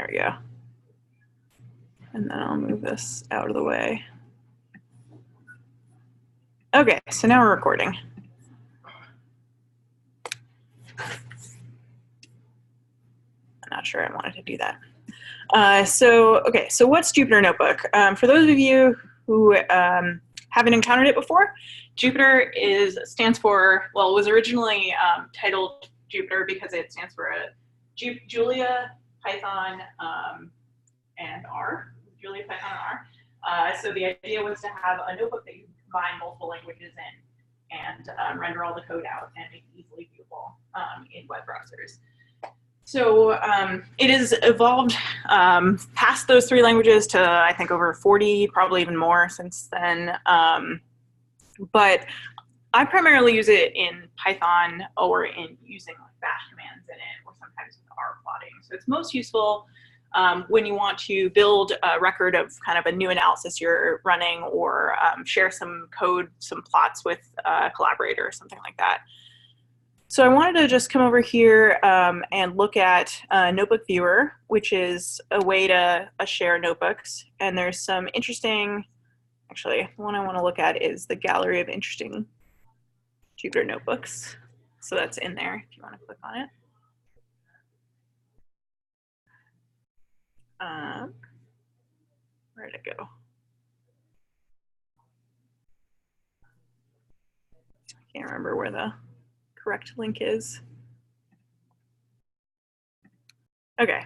There we go. And then I'll move this out of the way. Okay, so now we're recording. I'm not sure I wanted to do that. So what's Jupyter Notebook? For those of you who haven't encountered it before, Jupyter stands for, well, it was originally titled Jupyter because it stands for Julia, Python, and R. Julia, Python, and R. So the idea was to have a notebook that you can combine multiple languages in and render all the code out and make it easily viewable in web browsers. So it has evolved past those 3 languages to, I think, over 40, probably even more since then. But I primarily use it in Python or in using like bash commands in it, or sometimes with R plotting. So it's most useful when you want to build a record of kind of a new analysis you're running, or share some code, some plots with a collaborator or something like that. So I wanted to just come over here and look at Notebook Viewer, which is a way to share notebooks. And there's some interesting, actually, the one I want to look at is the gallery of interesting Jupyter notebooks. So that's in there if you want to click on it. Where'd it go? I can't remember where the correct link is. Okay.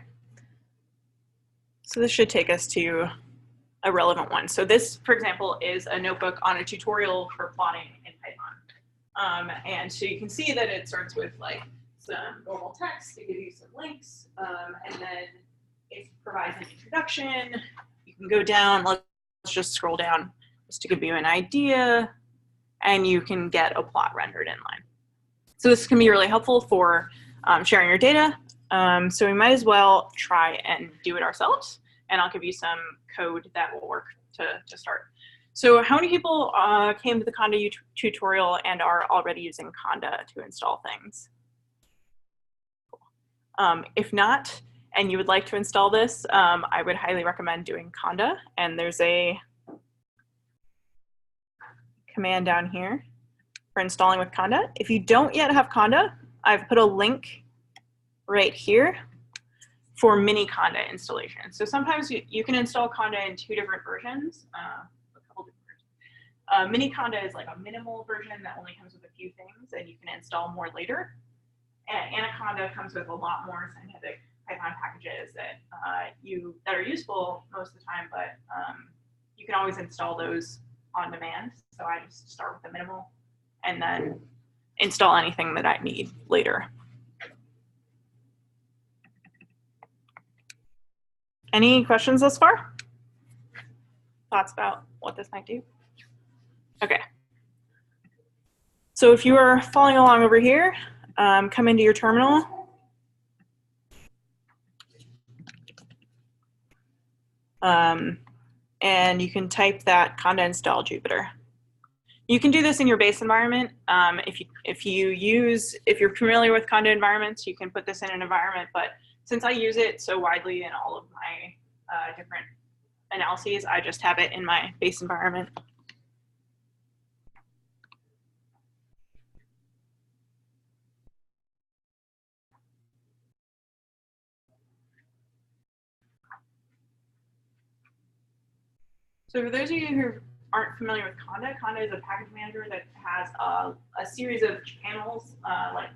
So this should take us to a relevant one. So this, for example, is a notebook on a tutorial for plotting in Python. And so you can see that it starts with like some normal text to give you some links, and then it provides an introduction. You can go down, let's just scroll down just to give you an idea, and you can get a plot rendered in line. So this can be really helpful for sharing your data. So we might as well try and do it ourselves, and I'll give you some code that will work to start. So how many people came to the Conda tutorial and are already using Conda to install things? If not, and you would like to install this, I would highly recommend doing Conda. And there's a command down here for installing with Conda. If you don't yet have Conda, I've put a link right here for mini Conda installation. So sometimes you can install Conda in 2 different versions, a couple different versions. Mini Conda is like a minimal version that only comes with a few things, and you can install more later. And Anaconda comes with a lot more scientific Python packages that are useful most of the time, but you can always install those on demand. So I just start with the minimal and then install anything that I need later. Any questions thus far? Thoughts about what this might do? Okay. So if you are following along over here, come into your terminal. And you can type that Conda install Jupyter. You can do this in your base environment. If you're familiar with Conda environments, you can put this in an environment, but since I use it so widely in all of my different analyses, I just have it in my base environment. So for those of you who aren't familiar with Conda, Conda is a package manager that has a series of channels like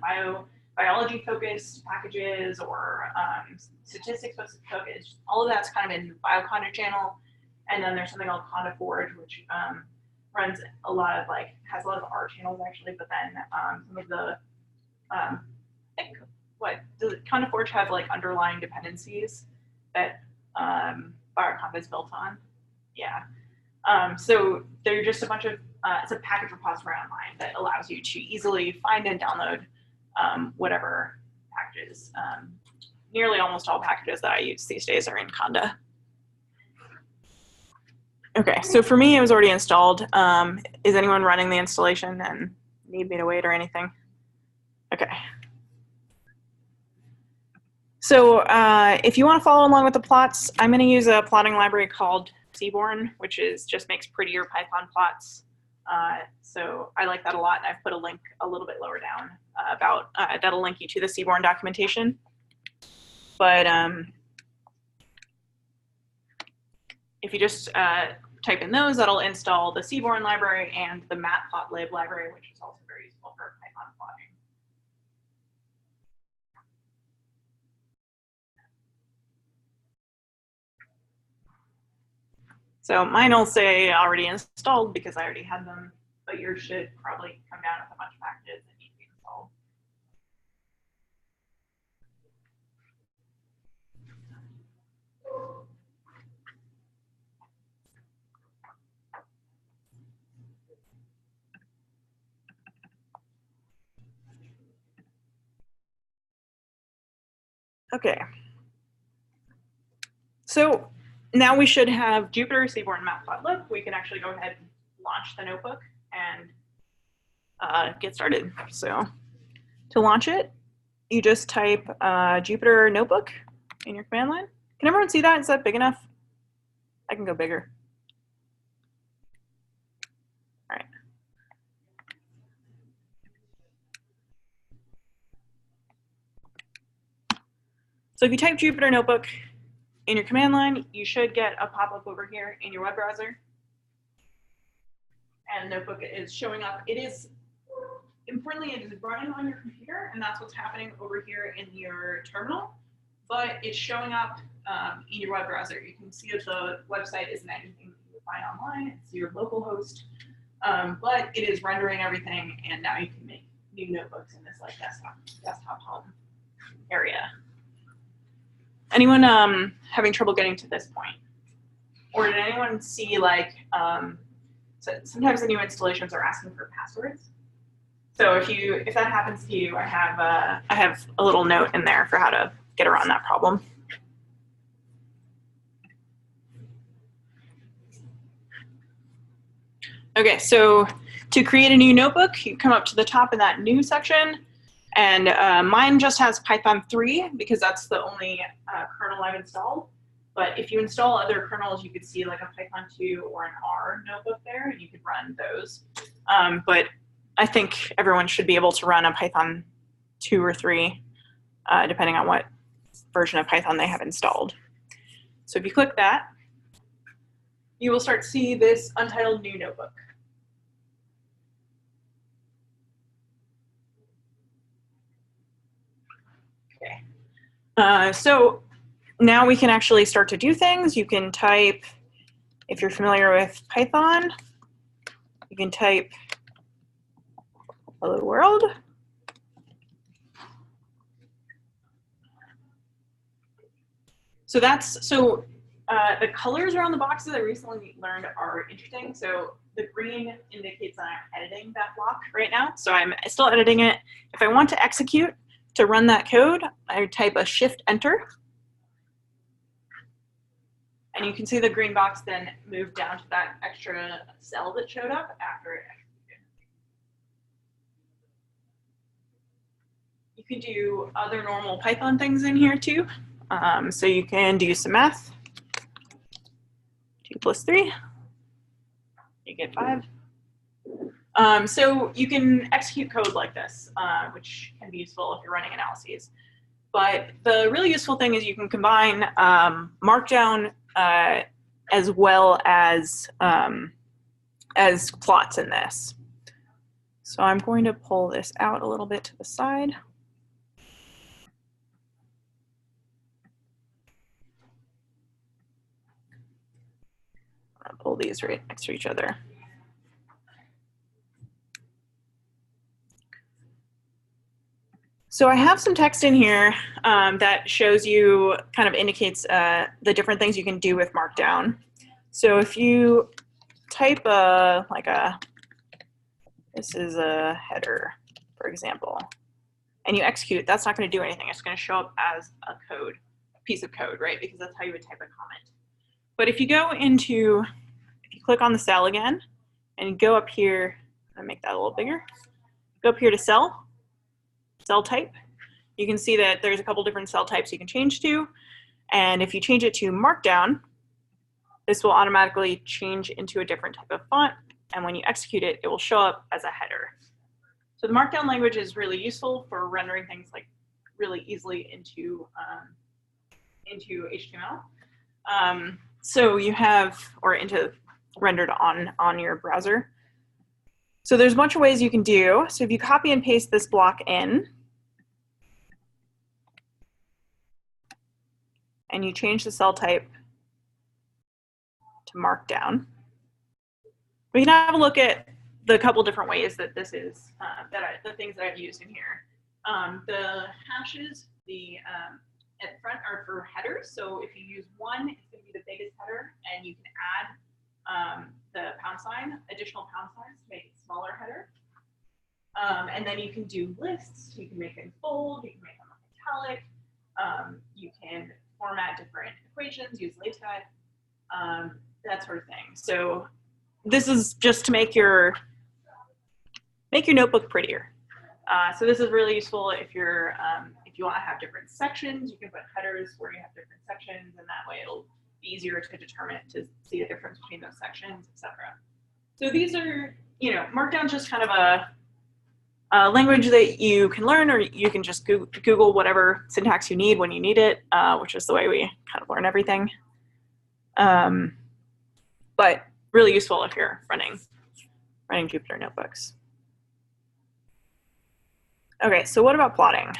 biology-focused packages or statistics-focused packages. All of that's kind of in the BioConda channel, and then there's something called Conda Forge, which runs a lot of has a lot of R channels actually, but then some of the does Conda Forge have like underlying dependencies that BioConda is built on? Yeah. So they're just a bunch of, it's a package repository online that allows you to easily find and download whatever packages. Nearly almost all packages that I use these days are in Conda. Okay, so for me, it was already installed. Is anyone running the installation and need me to wait or anything? Okay. So if you want to follow along with the plots, I'm going to use a plotting library called Seaborn, which just makes prettier Python plots. So I like that a lot, and I've put a link a little bit lower down that'll link you to the Seaborn documentation. But if you just type in those, that'll install the Seaborn library and the matplotlib library, which is also very useful for Python plotting. So mine will say already installed because I already had them, but yours should probably come down with a bunch of packages that need to be installed. Okay. So now we should have Jupyter, Seaborn, Matplotlib. We can actually go ahead and launch the notebook and get started. So to launch it, you just type Jupyter Notebook in your command line. Can everyone see that? Is that big enough? I can go bigger. All right. So if you type Jupyter Notebook in your command line, you should get a pop-up over here in your web browser. And Notebook is showing up. It is, importantly, it is running on your computer, and that's what's happening over here in your terminal. But it's showing up in your web browser. You can see that the website isn't anything you would find online. It's your local host. But it is rendering everything, and now you can make new notebooks in this like desktop home area. Anyone having trouble getting to this point? Or did anyone see like, so sometimes the new installations are asking for passwords. So if that happens to you, I have a little note in there for how to get around that problem. Okay, so to create a new notebook, you come up to the top in that new section, and mine just has Python 3 because that's the only kernel I've installed. But if you install other kernels, you could see like a Python 2 or an R notebook there, and you could run those. But I think everyone should be able to run a Python 2 or 3, depending on what version of Python they have installed. So if you click that, you will start to see this untitled new notebook. Okay. So now we can actually start to do things. You can type, if you're familiar with Python, you can type hello world. So the colors around the boxes I recently learned are interesting. So the green indicates that I'm editing that block right now. So I'm still editing it. If I want to execute to run that code, I type a Shift-Enter. And you can see the green box then move down to that extra cell that showed up after it executed. You can do other normal Python things in here too. So you can do some math. 2 plus 3, you get 5. So you can execute code like this, which can be useful if you're running analyses. But the really useful thing is you can combine Markdown as well as plots in this. So I'm going to pull this out a little bit to the side. I'll pull these right next to each other. So I have some text in here that shows you, kind of indicates the different things you can do with Markdown. So if you type this is a header, for example, and you execute, that's not going to do anything. It's going to show up as a piece of code, right? Because that's how you would type a comment. But if you click on the cell again and go up here, I'll make that a little bigger, go up here to cell type, you can see that there's a couple different cell types you can change to. And if you change it to Markdown, this will automatically change into a different type of font. And when you execute it, it will show up as a header. So the Markdown language is really useful for rendering things like really easily into HTML. So you have, or into rendered on your browser. So there's a bunch of ways you can do. So if you copy and paste this block in, and you change the cell type to Markdown, we can have a look at the couple different ways that this is, the things that I've used in here. The hashes, at the front are for headers. So if you use one, it's going to be the biggest header, and you can add the pound sign, additional pound signs to make it smaller header. And then you can do lists. You can make them bold. You can make them italic. You can format different equations, use LaTeX, that sort of thing. So this is just to make your notebook prettier. So this is really useful if you're if you want to have different sections. You can put headers where you have different sections, and that way it'll be easier to determine to see the difference between those sections, etc. So these are, Markdown's just kind of a language that you can learn, or you can just Google whatever syntax you need when you need it, which is the way we kind of learn everything. But really useful if you're running Jupyter notebooks. Okay, so what about plotting?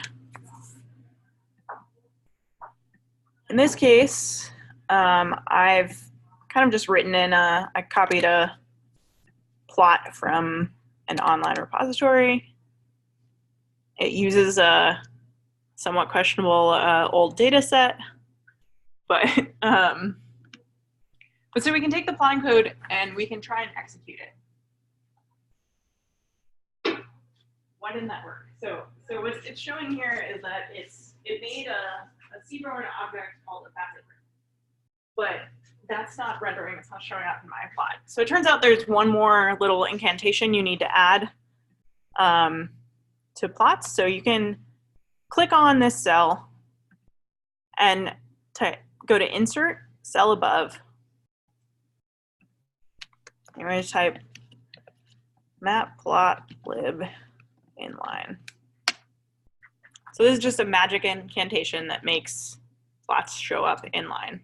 In this case, I've kind of just written in I copied a plot from an online repository. It uses a somewhat questionable old data set, but so we can take the plotting code and we can try and execute it. Why didn't that work? So what it's showing here is that it made a zebra and an object called a facet group, but that's not rendering. It's not showing up in my plot. So it turns out there's one more little incantation you need to add to plots. So you can click on this cell and go to Insert, Cell Above. I'm going to type matplotlib inline. So this is just a magic incantation that makes plots show up inline.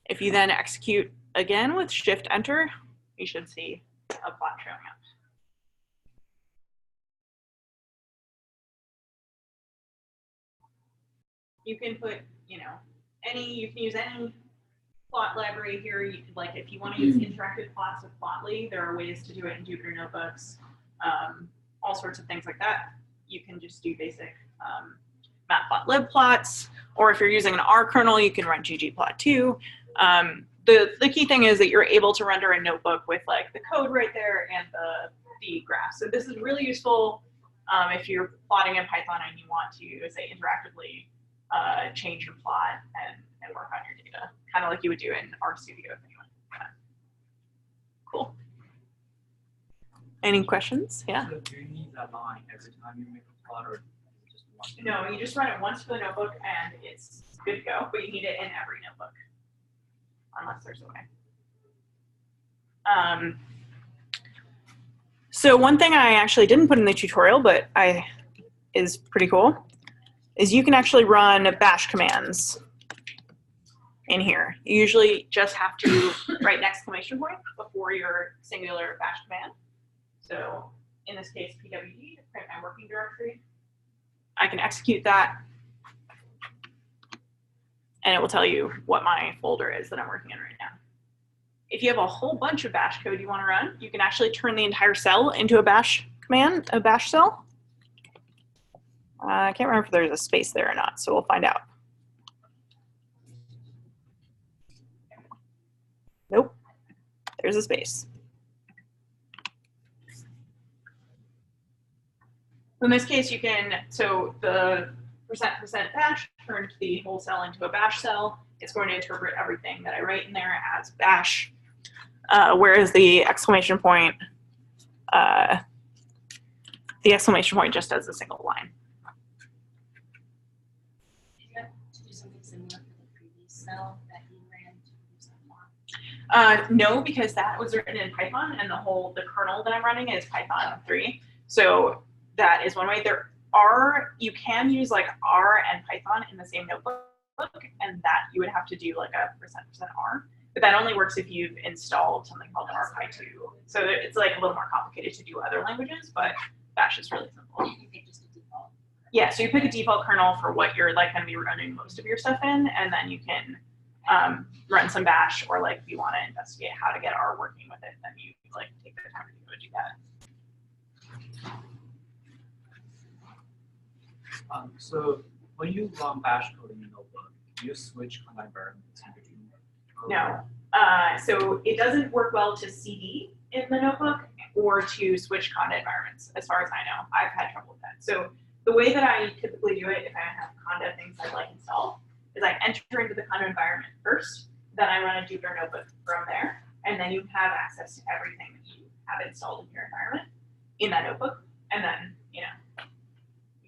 If you then execute again with Shift Enter, you should see a plot showing up. You can put, you can use any plot library here. Like if you want to use interactive plots with Plotly, there are ways to do it in Jupyter Notebooks, all sorts of things like that. You can just do basic matplotlib plots, or if you're using an R kernel, you can run ggplot2. The key thing is that you're able to render a notebook with like the code right there and the graph. So this is really useful if you're plotting in Python and you want to, say, interactively change your plot and work on your data, kind of like you would do in RStudio if anyone. Cool. Any questions? Yeah? So do you need that line every time you make a plot, or just once? No, you just run it once for the notebook and it's good to go, but you need it in every notebook, unless there's a way. So one thing I actually didn't put in the tutorial, but is pretty cool, is you can actually run bash commands in here. You usually just have to write an exclamation point before your singular bash command. So in this case, pwd to print my working directory. I can execute that, and it will tell you what my folder is that I'm working in right now. If you have a whole bunch of bash code you want to run, you can actually turn the entire cell into a bash command, a bash cell. I can't remember if there's a space there or not, so we'll find out. Nope, there's a space. In this case, you can, so the %% bash turns the whole cell into a bash cell. It's going to interpret everything that I write in there as bash, whereas the exclamation point just does a single line. cell that you ran to use that plot? No, because that was written in Python, and the kernel that I'm running is Python 3. So that is one way. You can use like R and Python in the same notebook, and that you would have to do like a %R. But that only works if you've installed something called RPy2. So it's like a little more complicated to do other languages, but Bash is really simple. You pick just a default. Yeah, so you pick a default kernel for what you're like going to be running most of your stuff in, and then you can run some Bash, or like if you want to investigate how to get R working with it, then you like take the time to go do that. So when you run Bash code in your notebook, do you switch command environments in between? No. So it doesn't work well to CD in the notebook or to switch conda environments, as far as I know. I've had trouble with that. So the way that I typically do it, if I have conda things I'd like installed, is I enter into the conda environment first, then I run a Jupyter notebook from there, and then you have access to everything that you have installed in your environment in that notebook, and then you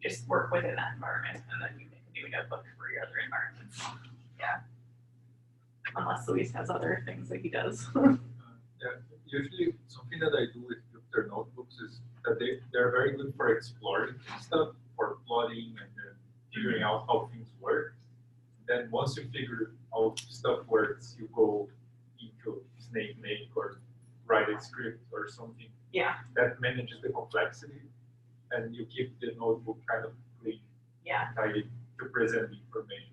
just work within that environment, and then you make a new notebook for your other environments. Yeah. Unless Luis has other things that he does. Yeah, usually something that I do with Jupyter notebooks is that they're very good for exploring stuff, for plotting and then figuring out how things work. Then once you figure out stuff works, you go into snake make or write a script or something. Yeah. That manages the complexity, and you keep the notebook kind of clean. Yeah. Tidy to present the information.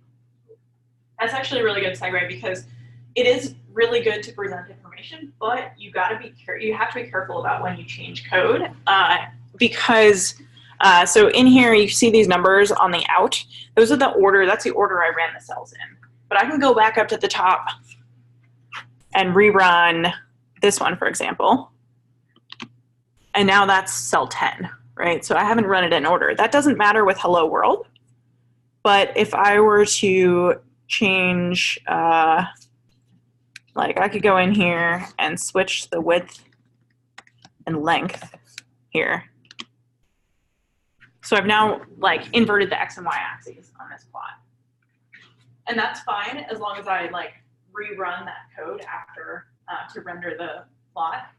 That's actually a really good segue, because it is really good to present information, but you have to be careful about when you change code, because so in here you see these numbers on the out. Those are that's the order I ran the cells in. But I can go back up to the top and rerun this one, for example. And now that's cell 10, right? So I haven't run it in order. That doesn't matter with Hello World. But if I were to change, like I could go in here and switch the width and length here. So I've now like inverted the X and Y axes on this plot. And that's fine as long as I like rerun that code after to render the plot.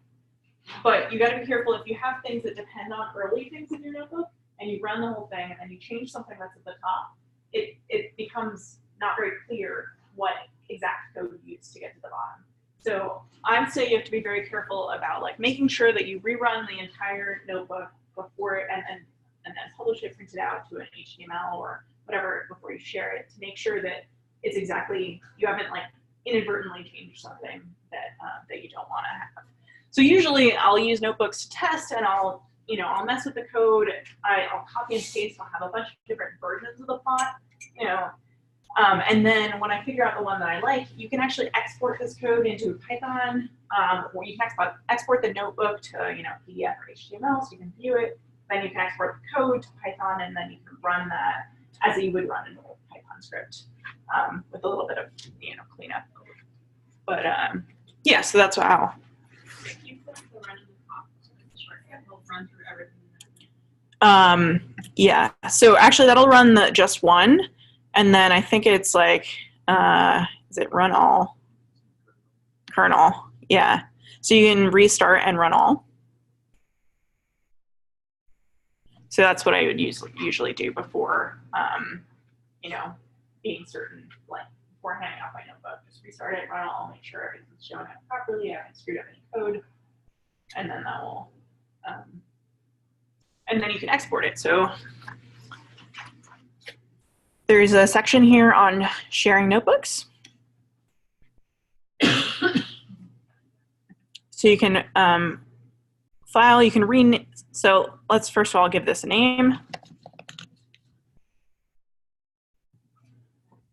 But you gotta be careful if you have things that depend on early things in your notebook and you run the whole thing and then you change something that's at the top, it becomes not very clear what exact code you use to get to the bottom. So I'd say you have to be very careful about like making sure that you rerun the entire notebook before and then publish it, print it out to an HTML or whatever before you share it, to make sure that it's exactly, you haven't like inadvertently changed something that that you don't want to have. So usually I'll use notebooks to test, and I'll mess with the code. I'll copy and paste. I'll have a bunch of different versions of the plot, and then when I figure out the one that I like, you can actually export this code into Python, or you can export the notebook to PDF or HTML so you can view it. Then you can export the code to Python, and then you can run that as you would run an old Python script with a little bit of cleanup. But yeah, so that's how. You put the run in the top, so it's shortcut will run through everything. Yeah, so actually that'll run just one, and then I think it's like, is it run all? Kernel, yeah. So you can restart and run all. So that's what I would usually do before, being certain, like before handing off my notebook. Just restart it, run all, make sure everything's showing up properly, I haven't screwed up any code, and then that will, and then you can export it. So there's a section here on sharing notebooks. So you can file, you can rename. So let's first of all give this a name.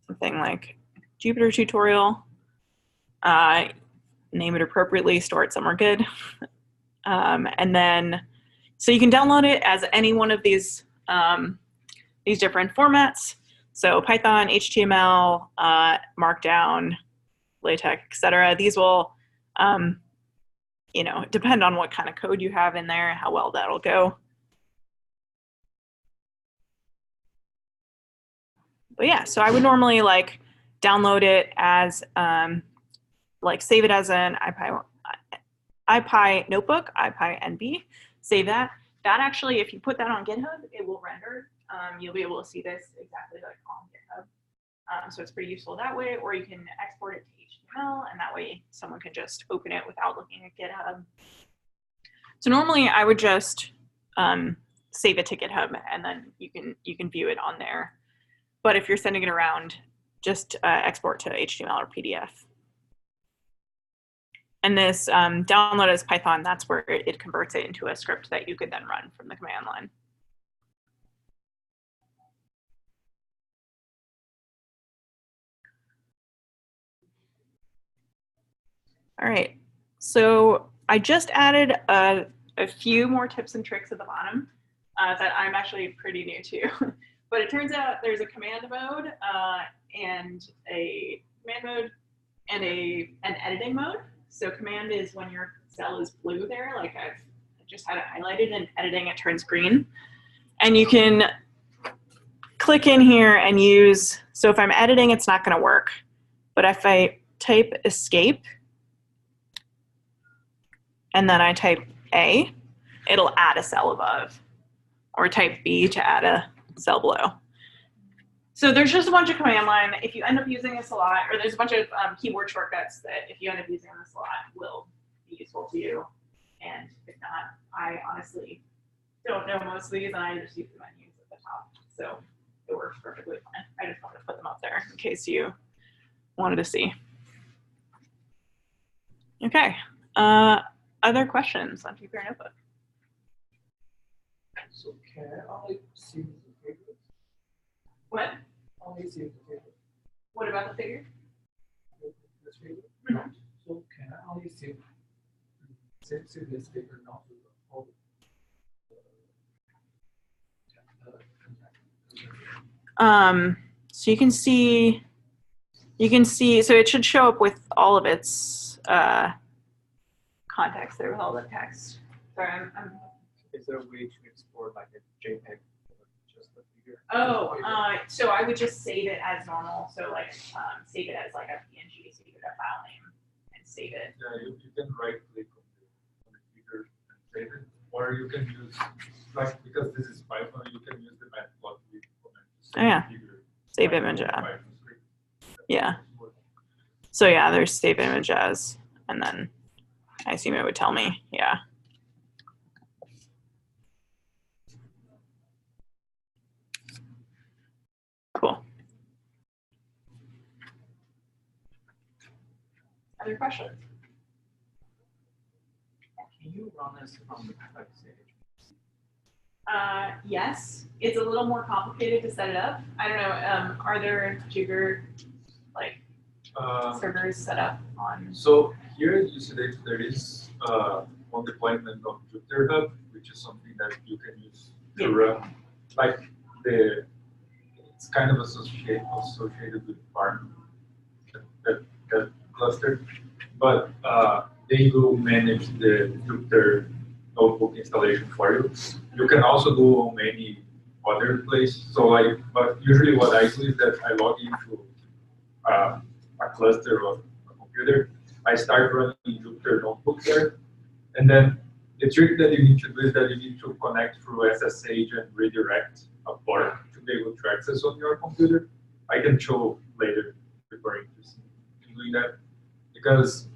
Something like Jupyter tutorial. Name it appropriately, store it somewhere good. And then, so you can download it as any one of these different formats. So Python, HTML, Markdown, LaTeX, etc. These will, depend on what kind of code you have in there, how well that'll go. But yeah, so I would normally like download it as, like save it as an IPy notebook, IPy NB, save that. That actually, if you put that on GitHub, it will render. You'll be able to see this exactly like on GitHub. So it's pretty useful that way, or you can export it to HTML, and that way someone can just open it without looking at GitHub. So normally I would just save it to GitHub, and then you can view it on there. But if you're sending it around, just export to HTML or PDF. And this download as Python, that's where it converts it into a script that you could then run from the command line. All right, so I just added a few more tips and tricks at the bottom that I'm actually pretty new to. But it turns out there's a command mode and an editing mode. So command is when your cell is blue there, like I've just had it highlighted, and editing it turns green. And you can click in here and use, so if I'm editing, it's not gonna work. But if I type escape, and then I type A, it'll add a cell above, or type B to add a cell below. So there's just a bunch of command line. If you end up using this a lot, or there's a bunch of keyboard shortcuts that if you end up using this a lot will be useful to you. And if not, I honestly don't know most of these, and I just use the menus at the top. So it works perfectly fine. I just wanted to put them up there in case you wanted to see. Okay. Other questions on Jupyter Notebook? So can I only see the figures? What? Only see the figure. What about the figure? This figure? Mhm. So can I only see this figure, not the whole? So you can see, so it should show up with all of its context there with all the text. Sorry, I'm Is there a way to export like a JPEG or just the figure? Oh, so I would just save it as normal. So like save it as like a PNG, so you get a file name and save it. Yeah, you can right click on the figure and save it, or you can use, like, because this is Python, you can use the matplotlib command to save Oh, yeah. the figure. Save Like image on the as. Python script. Yeah. So yeah, there's save image as, and then I assume it would tell me, yeah. Cool. Other questions? Can you run this from the web page? Yes, it's a little more complicated to set it up. I don't know, are there Jupyter like servers set up on? So here you see that there is one deployment of Jupyter Hub, which is something that you can use to run, like it's kind of associated with Farm, that cluster, but they will manage the Jupyter notebook installation for you. You can also do on many other places. So like, but usually what I do is that I log into a cluster of a computer. I start running Jupyter notebook there, and then the trick that you need to do is that you need to connect through SSH and redirect a port to be able to access on your computer. I can show later before interested in doing that, because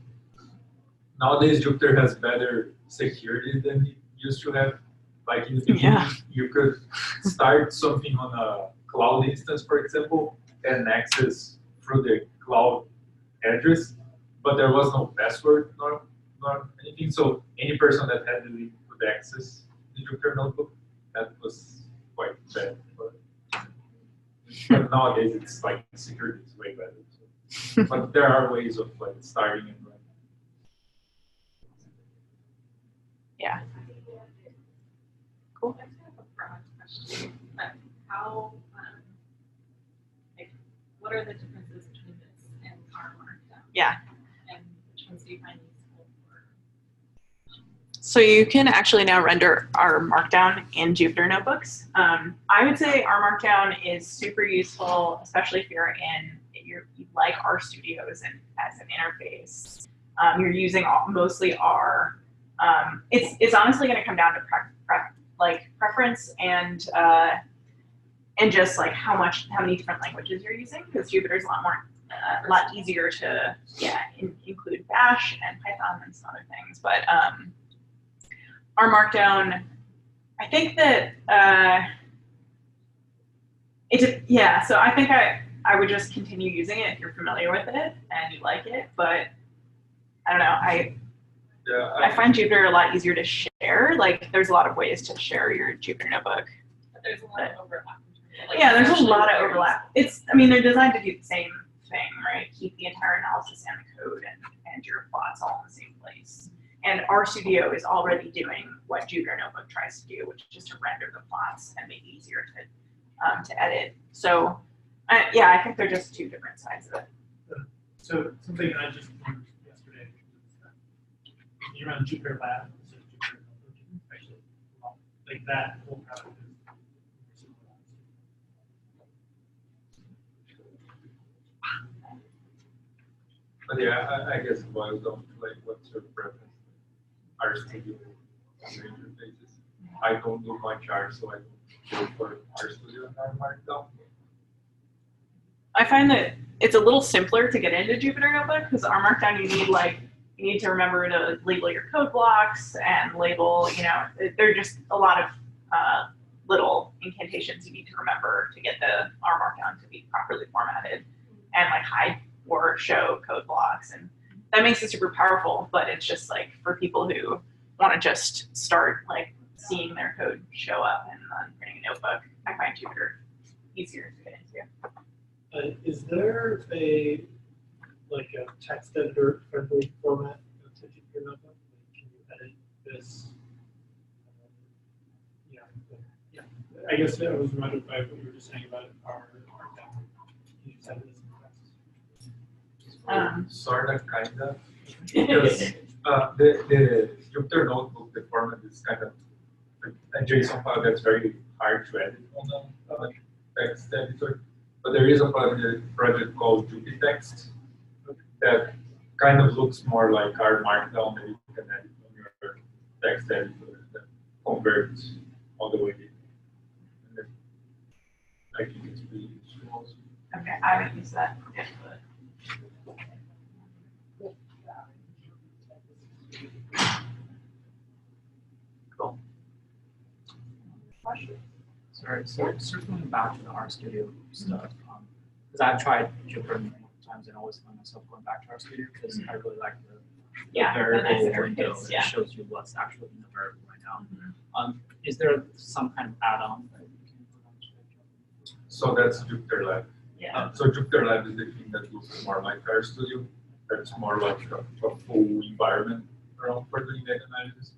nowadays Jupyter has better security than it used to have. Like in the beginning, Yeah. you could start something on a cloud instance, for example, and access through the cloud address, but there was no password nor anything. So any person that had the link could access the Jupyter notebook. That was quite bad. But nowadays it's like security is way better. So. But there are ways of like starting and running. Yeah. Cool. I just have a broad question. How, like, what are the differences between this and R Markdown? Yeah. And which ones do you find useful for? So you can actually now render R Markdown in Jupyter Notebooks. I would say R Markdown is super useful, especially if you like RStudio as an interface. You're using mostly R. It's honestly going to come down to preference and just like how many different languages you're using, because Jupyter is a lot easier to include Bash and Python and some other things. But R Markdown, I think that so I think I would just continue using it if you're familiar with it and you like it. But I don't know. I find Jupyter a lot easier to share. Like, there's a lot of ways to share your Jupyter notebook. But there's a lot of overlap. Yeah, there's a lot of overlap. They're designed to do the same thing, right? Keep the entire analysis and the code and your plots all in the same place. And RStudio is already doing what Jupyter Notebook tries to do, which is just to render the plots and make it easier to edit. So, I think they're just two different sides of it. So something I just learned yesterday is you run Jupyter Lab instead of Jupyter Notebook, actually, like that whole product is. But yeah, I guess it boils down to like what's your preference. RStudio interfaces. I don't do much R, so I don't go for RStudio and R Markdown. I find that it's a little simpler to get into Jupyter Notebook, because R Markdown you need to remember to label your code blocks and label, there are just a lot of little incantations you need to remember to get the R Markdown to be properly formatted and like hide or show code blocks, and that makes it super powerful. But it's just like for people who want to just start like seeing their code show up and then printing a notebook, I find Jupyter easier to get into. Is there a text editor friendly format to Jupyter Notebook? Can you edit this? I guess I was reminded by what you were just saying about R Markdown. Can you just edit this in text? Sort of, kind of. Because the Jupyter Notebook, the format is kind of a JSON file that's very hard to edit on a text editor. But there is a project called Jupytext that kind of looks more like R Markdown that you can edit on your text editor that converts all the way in. And then I think it's pretty useful also. Okay, I haven't used that yet, but. Cool. Sorry, so circling back to the RStudio stuff, because I've tried Jupyter multiple times and always find myself going back to RStudio because I really like the variable window that shows you what's actually in the variable right now. Is there some kind of add-on that you can put on Jupyter? So that's Jupyter Lab. Yeah. So Jupyter Lab is the thing that looks more like RStudio. That's more like a full environment around for doing data analysis.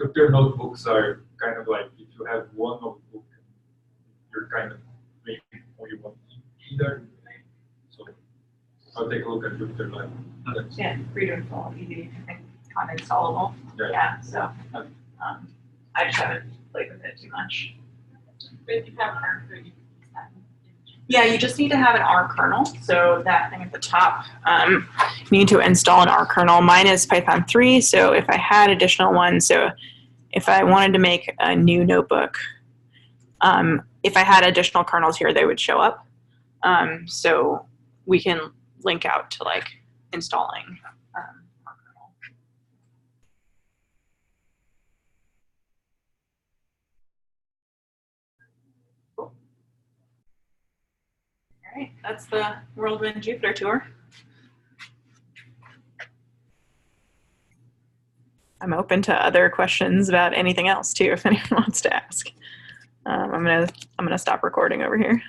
Jupyter notebooks are kind of like if you have one notebook, you're kind of making only one either. So I'll take a look at Jupyter Lab. Yeah, free to install, easy, and kind of installable. Yeah. So I just haven't played with it too much. But if you have R code, you can use that. Yeah, you just need to have an R kernel. So that thing at the top, you need to install an R kernel. Mine is Python 3, so if I had additional ones, so if I wanted to make a new notebook, if I had additional kernels here, they would show up. So we can link out to like installing R kernel. Cool. All right, that's the Whirlwind Jupyter tour. I'm open to other questions about anything else too, if anyone wants to ask. I'm gonna stop recording over here.